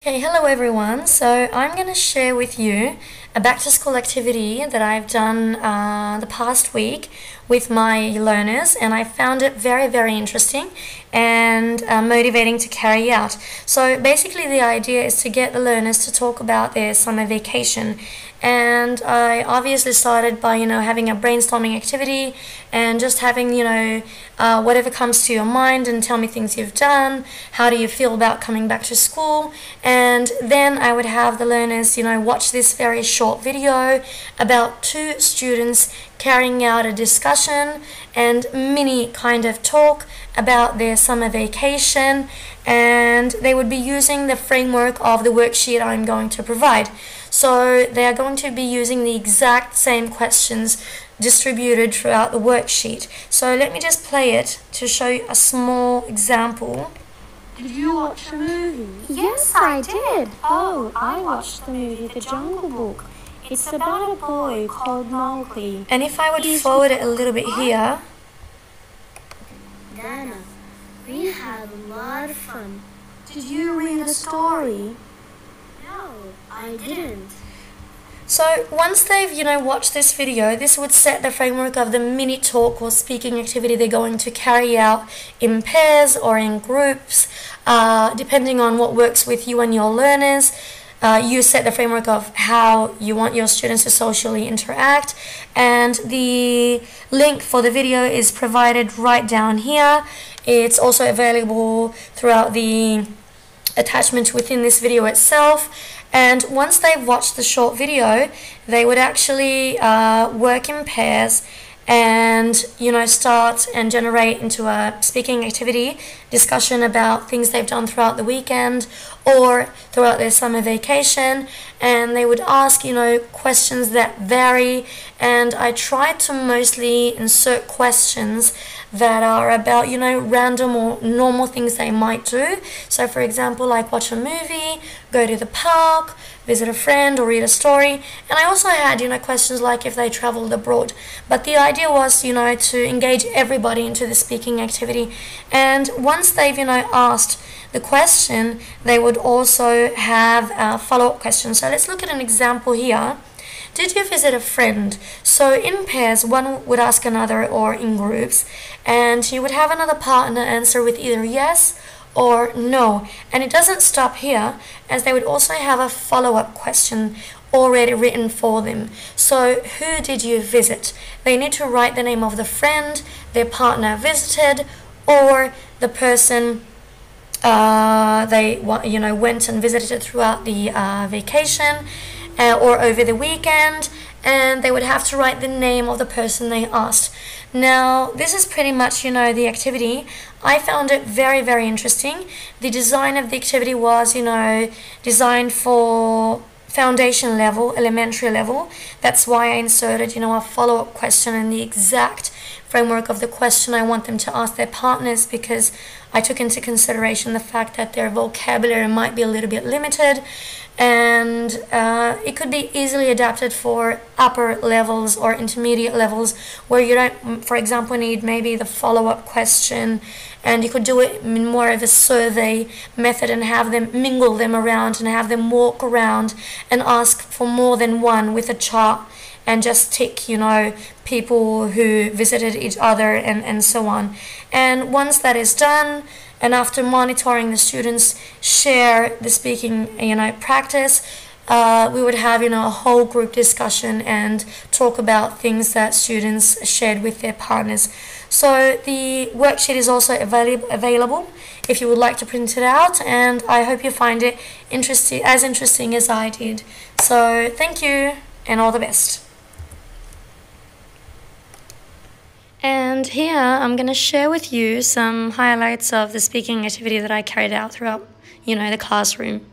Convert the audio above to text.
Okay, hello everyone. So I'm going to share with you a back to school activity that I've done the past week with my learners, and I found it very interesting and motivating to carry out. So basically the idea is to get the learners to talk about their summer vacation, and I obviously started by having a brainstorming activity and just having whatever comes to your mind and tell me things you've done. How do you feel about coming back to school? And then I would have the learners watch this very short video about two students carrying out a discussion and mini kind of talk about their summer vacation, and they would be using the framework of the worksheet I'm going to provide. So they are going to be using the exact same questions distributed throughout the worksheet. So let me just play it to show you a small example. Did you watch the movie? Yes, I did. Oh, I watched the movie The Jungle Book. It's about a boy called Mowgli. And if I would forward it a little bit here. Dana, we had a lot of fun. Did you read a story? No, I didn't. So once they've watched this video, this would set the framework of the mini talk or speaking activity they're going to carry out in pairs or in groups, depending on what works with you and your learners. You set the framework of how you want your students to socially interact, and the link for the video is provided right down here. It's also available throughout the attachment within this video itself. And once they've watched the short video, they would actually work in pairs and start and generate into a speaking activity discussion about things they've done throughout the weekend or throughout their summer vacation. And they would ask questions that vary, and I tried to mostly insert questions that are about random or normal things they might do. So for example, like watch a movie, go to the park, visit a friend, or read a story. And I also had questions like if they traveled abroad. But the idea was to engage everybody into the speaking activity. And once they've asked the question, they would also have a follow-up question. So let's look at an example here. Did you visit a friend? So in pairs, one would ask another, or in groups, and you would have another partner answer with either yes or no. And it doesn't stop here, as they would also have a follow-up question already written for them. So who did you visit? They need to write the name of the friend their partner visited, or the person they went and visited throughout the vacation or over the weekend, and they would have to write the name of the person they asked. Now, this is pretty much, the activity. I found it very interesting. The design of the activity was, designed for foundation level, elementary level. That's why I inserted, a follow-up question in the exact framework of the question I want them to ask their partners, because I took into consideration the fact that their vocabulary might be a little bit limited, and it could be easily adapted for upper levels or intermediate levels where you don't, for example, need maybe the follow-up question, and you could do it in more of a survey method and have them mingle them around and have them walk around and ask for more than one with a chart and just tick, people who visited each other and so on. And once that is done, and after monitoring the students share the speaking, practice, we would have, a whole group discussion and talk about things that students shared with their partners. So the worksheet is also available if you would like to print it out, and I hope you find it as interesting as I did. So thank you, and all the best. And here I'm going to share with you some highlights of the speaking activity that I carried out throughout, the classroom.